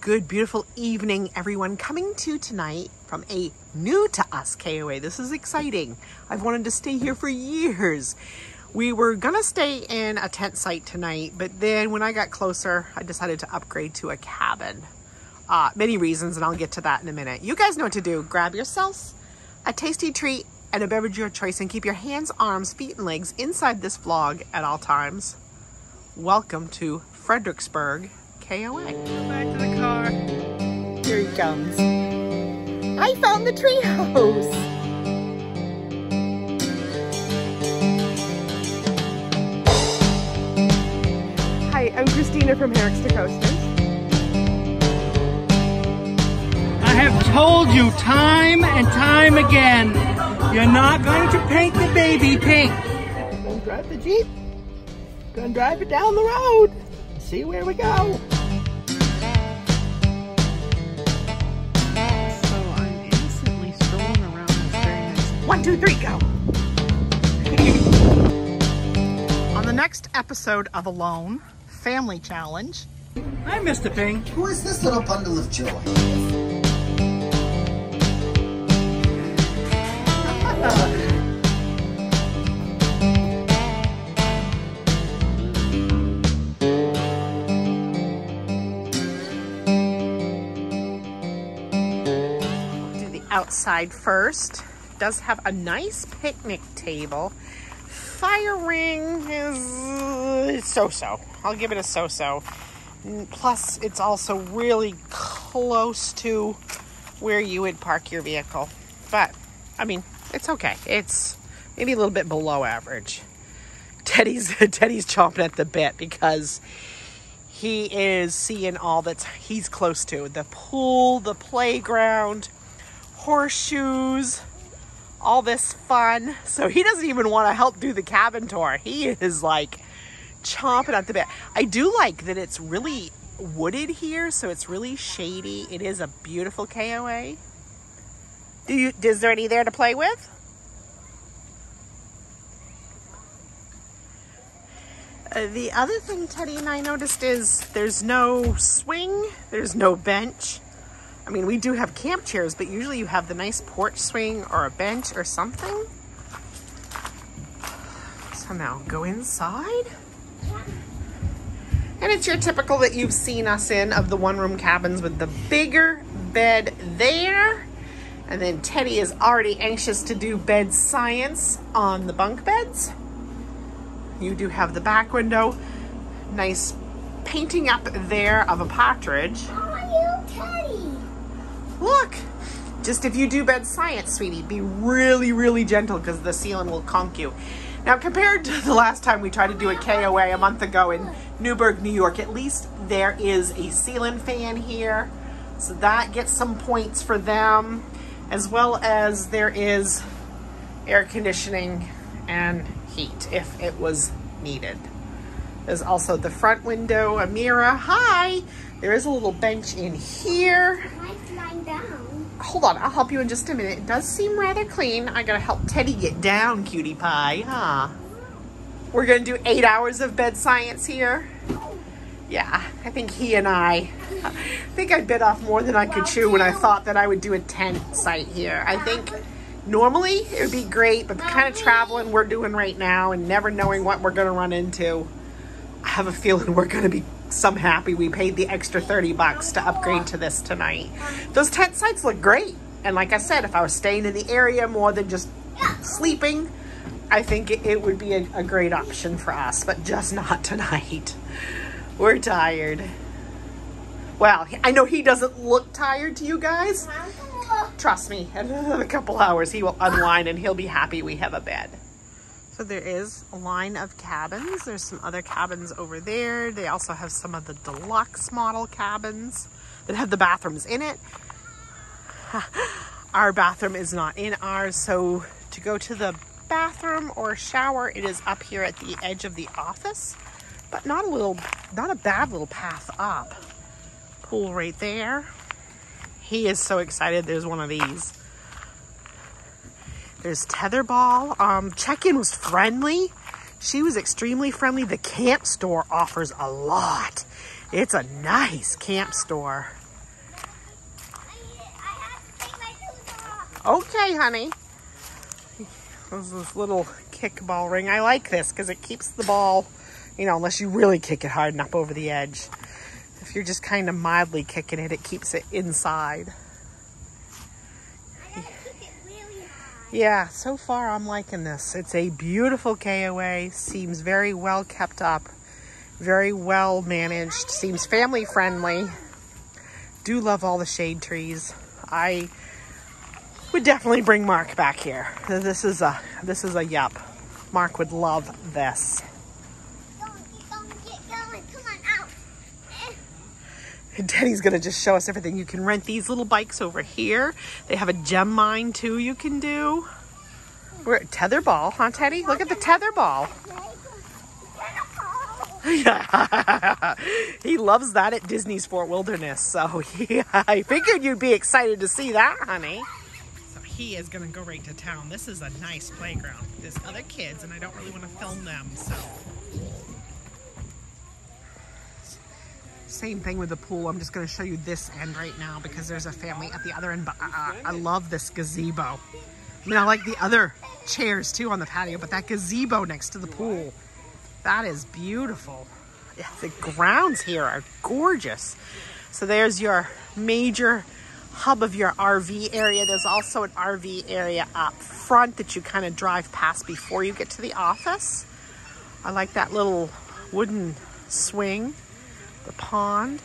Good, beautiful evening, everyone. Coming to you tonight from a new to us KOA. This is exciting. I've wanted to stay here for years. We were gonna stay in a tent site tonight, but then when I got closer, I decided to upgrade to a cabin. Many reasons, and I'll get to that in a minute. You guys know what to do. Grab yourselves a tasty treat and a beverage of your choice, and keep your hands, arms, feet, and legs inside this vlog at all times. Welcome to Fredricksburg, KOA. Go back to the car. Here he comes. I found the treehouse. Hi, I'm Christina from Hammocks to Coasters. I have told you time and time again, you're not going to paint the baby pink. Gonna drive the Jeep. Gonna drive it down the road. See where we go. One, two, three, go! On the next episode of Alone, Family Challenge. Hi, Mr. Pink. Who is this little bundle of joy? Do the outside first. Does have a nice picnic table. Fire ring is so-so. I'll give it a so-so. Plus, it's also really close to where you would park your vehicle. But, I mean, it's okay. It's maybe a little bit below average. Teddy's chomping at the bit because he is seeing all that he's close to. The pool, the playground, horseshoes, all this fun. So he doesn't even want to help do the cabin tour. He is like chomping at the bit. I do like that it's really wooded here, so it's really shady. It is a beautiful KOA. Is there any there to play with? The other thing Teddy and I noticed is there's no swing, there's no bench. I mean, we do have camp chairs, but usually you have the nice porch swing or a bench or something. So now go inside. And it's your typical that you've seen us in of the one-room cabins with the bigger bed there. And then Teddy is already anxious to do bed science on the bunk beds. You do have the back window. Nice painting up there of a partridge. How are you, Teddy? Look, just if you do bed science, sweetie, be really, really gentle because the ceiling will conk you. Now, compared to the last time we tried to do a KOA a month ago in Newburgh, New York, at least there is a ceiling fan here. So that gets some points for them, as well as there is air conditioning and heat if it was needed. There's also the front window, a mirror. Hi! There is a little bench in here. Down. Hold on, I'll help you in just a minute. It does seem rather clean. I gotta help Teddy get down, cutie pie, huh? We're gonna do 8 hours of bed science here. Yeah, I think he and I bit off more than I could chew when I thought that I would do a tent site here. I think normally it would be great, but the kind of traveling we're doing right now and never knowing what we're gonna run into, I have a feeling we're gonna be some happy we paid the extra 30 bucks to upgrade to this tonight. Those tent sites look great. And like I said, if I was staying in the area more than just sleeping, I think it would be a great option for us, but just not tonight. We're tired. Well, I know he doesn't look tired to you guys. Trust me, in a couple hours he will unwind and he'll be happy we have a bed. So there is a line of cabins. There's some other cabins over there. They also have some of the deluxe model cabins that have the bathrooms in it. Our bathroom is not in ours, so to go to the bathroom or shower, it is up here at the edge of the office, but not a bad little path up. Pool right there. He is so excited there's one of these. There's tetherball. Check-in was friendly. She was extremely friendly. The camp store offers a lot. It's a nice camp store. Okay, honey. There's this little kickball ring. I like this because it keeps the ball, you know, unless you really kick it hard and up over the edge. If you're just kind of mildly kicking it, it keeps it inside. Yeah, so far I'm liking this. It's a beautiful KOA. Seems very well kept up. Very well managed. Seems family friendly. Do love all the shade trees. I would definitely bring Mark back here. This is a yup. Mark would love this. Get going. Come on, out. And Teddy's gonna just show us everything. You can rent these little bikes over here. They have a gem mine too you can do. We're at tetherball, huh, Teddy? Look at the tetherball. Yeah, he loves that at Disney's Fort Wilderness. So yeah, I figured you'd be excited to see that, honey. So he is gonna go right to town. This is a nice playground. There's other kids and I don't really want to film them, so. Same thing with the pool. I'm just gonna show you this end right now because there's a family at the other end, but I love this gazebo. I mean, I like the other chairs too on the patio, but that gazebo next to the pool, that is beautiful. Yeah, the grounds here are gorgeous. So there's your major hub of your RV area. There's also an RV area up front that you kind of drive past before you get to the office. I like that little wooden swing, the pond.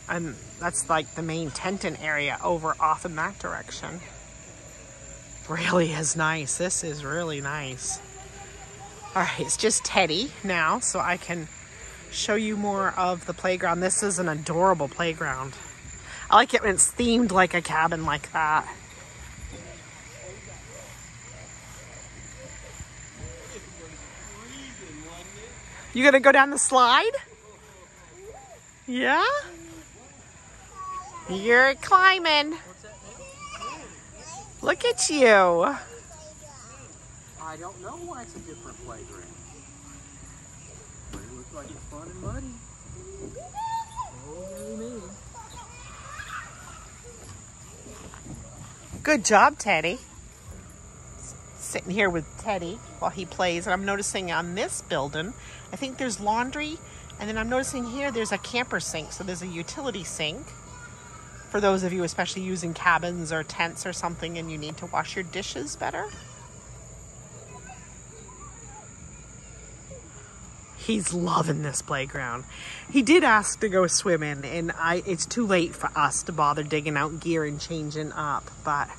And that's like the main tenting area over off in that direction. Really is nice. This is really nice. All right, it's just Teddy now, so I can show you more of the playground. This is an adorable playground. I like it when it's themed like a cabin like that. You gonna go down the slide? Yeah? You're climbing. Look at you. I don't know why it's a different playground. But it looks like it's fun and muddy. Oh, me. Good job, Teddy. Sitting here with Teddy while he plays, and I'm noticing on this building, I think there's laundry, and then I'm noticing here there's a camper sink, so there's a utility sink. For those of you especially using cabins or tents or something and you need to wash your dishes better. He's loving this playground. He did ask to go swimming, and it's too late for us to bother digging out gear and changing up. But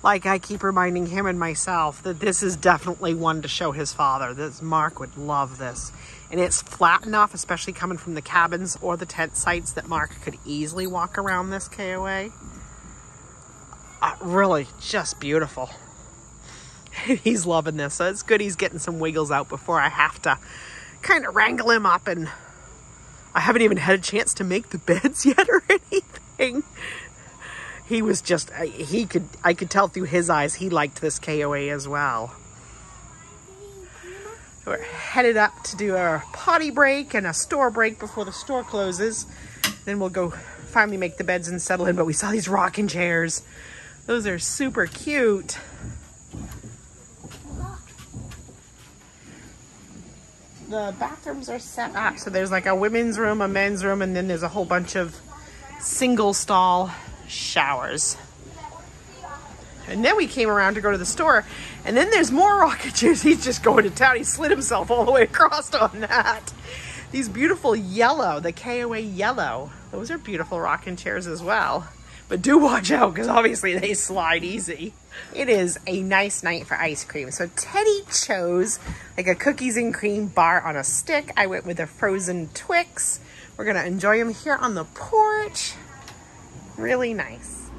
like I keep reminding him and myself that this is definitely one to show his father. This Mark would love this. And it's flat enough, especially coming from the cabins or the tent sites, that Mark could easily walk around this KOA. Really, just beautiful. He's loving this. So it's good he's getting some wiggles out before I have to kind of wrangle him up. And I haven't even had a chance to make the beds yet or anything. He was just, I could tell through his eyes he liked this KOA as well. We're headed up to do a potty break and a store break before the store closes. Then we'll go finally make the beds and settle in. But we saw these rocking chairs. Those are super cute. The bathrooms are set up. So there's like a women's room, a men's room, and then there's a whole bunch of single stall showers. And then we came around to go to the store, and then there's more rocking chairs. He's just going to town. He slid himself all the way across on that. These beautiful yellow, the KOA yellow. Those are beautiful rocking chairs as well. But do watch out, because obviously they slide easy. It is a nice night for ice cream. So Teddy chose like a cookies and cream bar on a stick. I went with a frozen Twix. We're gonna enjoy them here on the porch. Really nice.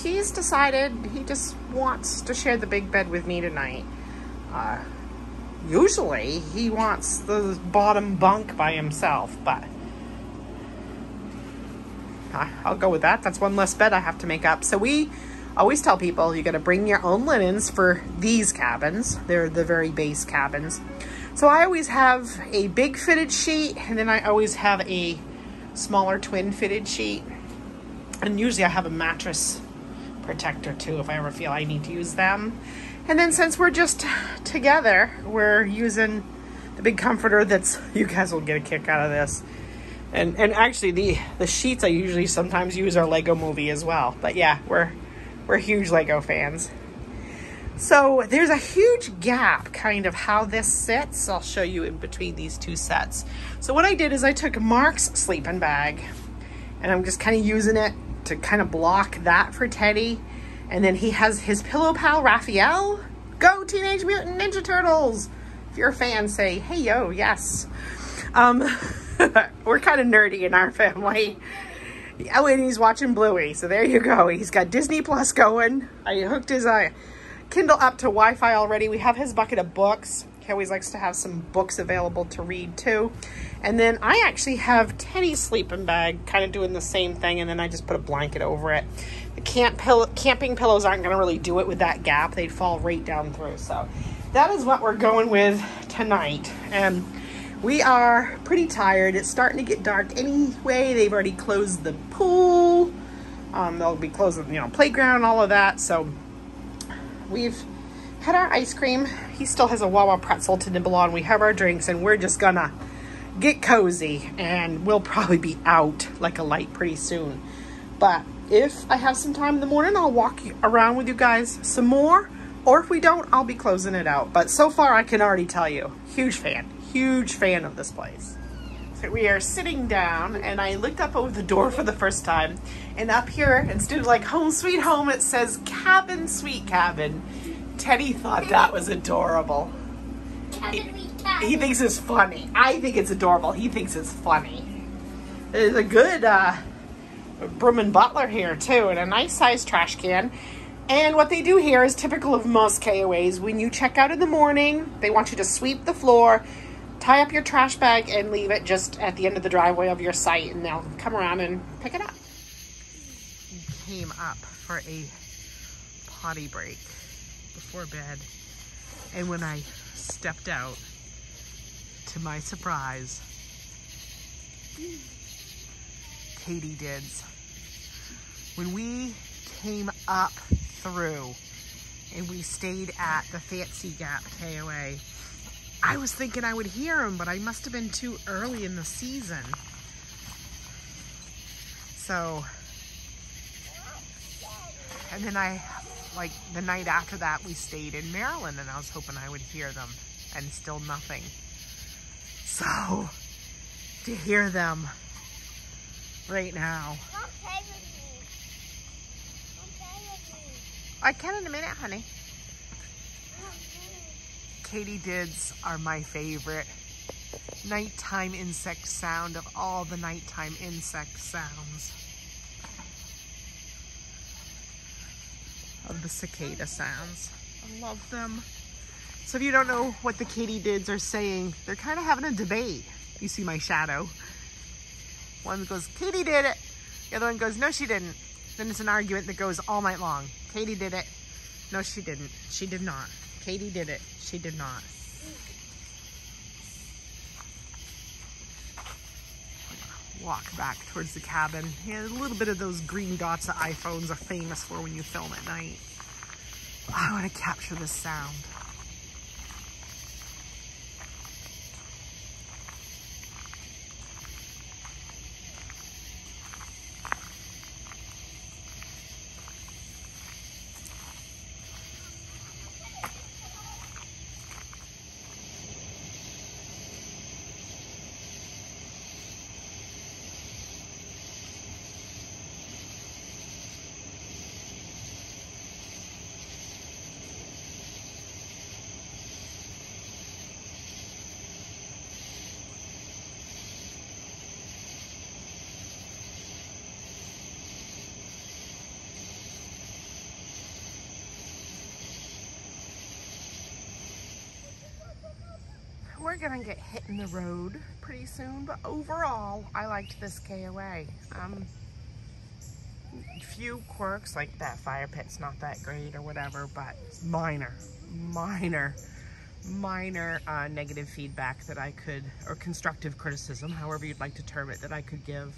He's decided he just wants to share the big bed with me tonight. Usually he wants the bottom bunk by himself, but I'll go with that. That's one less bed I have to make up. So we always tell people you got to bring your own linens for these cabins. They're the very base cabins. So I always have a big fitted sheet, and then I always have a smaller twin fitted sheet. And usually I have a mattress protector too if I ever feel I need to use them. And then since we're just together, we're using the big comforter that's, you guys will get a kick out of this. And actually the sheets I usually sometimes use are Lego Movie as well. But yeah, we're huge Lego fans. So there's a huge gap kind of how this sits. I'll show you in between these two sets. So what I did is I took Mark's sleeping bag and I'm just kind of using it to kind of block that for Teddy. And then he has his pillow pal, Raphael. Go Teenage Mutant Ninja Turtles! If you're a fan, say, hey yo, yes. We're kind of nerdy in our family. Oh, and he's watching Bluey, so there you go. He's got Disney Plus going. I hooked his Kindle up to Wi-Fi already. We have his bucket of books. He always likes to have some books available to read too. And then I actually have Teddy's sleeping bag kind of doing the same thing, and then I just put a blanket over it. The camping pillows aren't going to really do it with that gap. They'd fall right down through. So that is what we're going with tonight. And we are pretty tired. It's starting to get dark anyway. They've already closed the pool. They'll be closing, playground, all of that. So we've had our ice cream. He still has a Wawa pretzel to nibble on. We have our drinks, and we're just gonna get cozy, and we'll probably be out like a light pretty soon. But if I have some time in the morning, I'll walk around with you guys some more, or if we don't, I'll be closing it out. But so far, I can already tell you, huge fan of this place. So we are sitting down, and I looked up over the door for the first time, and up here, instead of like home sweet home, it says cabin sweet cabin. Teddy thought that was adorable. He thinks it's funny. I think it's adorable. He thinks it's funny. There's a good broom and butler here too, and a nice sized trash can. And what they do here is typical of most KOAs. When you check out in the morning, they want you to sweep the floor, tie up your trash bag, and leave it just at the end of the driveway of your site, and they'll come around and pick it up. He came up for a potty break before bed, and when I stepped out, to my surprise, Katydids. When we came up through and we stayed at the Fancy Gap KOA, I was thinking I would hear them, but I must have been too early in the season. So, and then like the night after that, we stayed in Maryland, and I was hoping I would hear them, and still nothing. So, to hear them right now. I can in a minute, honey. Katydids are my favorite nighttime insect sound of all the nighttime insect sounds. Of the cicada sounds. I love them. So if you don't know what the Katydids are saying, they're kind of having a debate. You see my shadow. One goes, Katy did it. The other one goes, no, she didn't. Then it's an argument that goes all night long. Katy did it. No, she didn't. She did not. Katy did it. She did not. Walk back towards the cabin. Yeah, a little bit of those green dots that iPhones are famous for when you film at night. I want to capture this sound. We're gonna get hit in the road pretty soon, but overall, I liked this KOA. Few quirks, like that fire pit's not that great or whatever, but minor negative feedback that I could, or constructive criticism, however you'd like to term it, that I could give.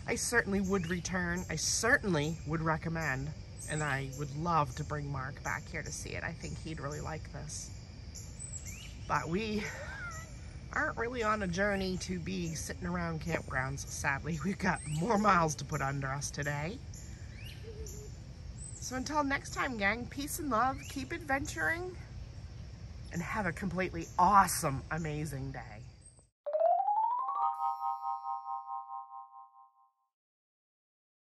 I certainly would return. I certainly would recommend. And I would love to bring Mark back here to see it. I think he'd really like this. But we aren't really on a journey to be sitting around campgrounds, sadly. We've got more miles to put under us today. So until next time, gang, peace and love, keep adventuring, and have a completely awesome, amazing day.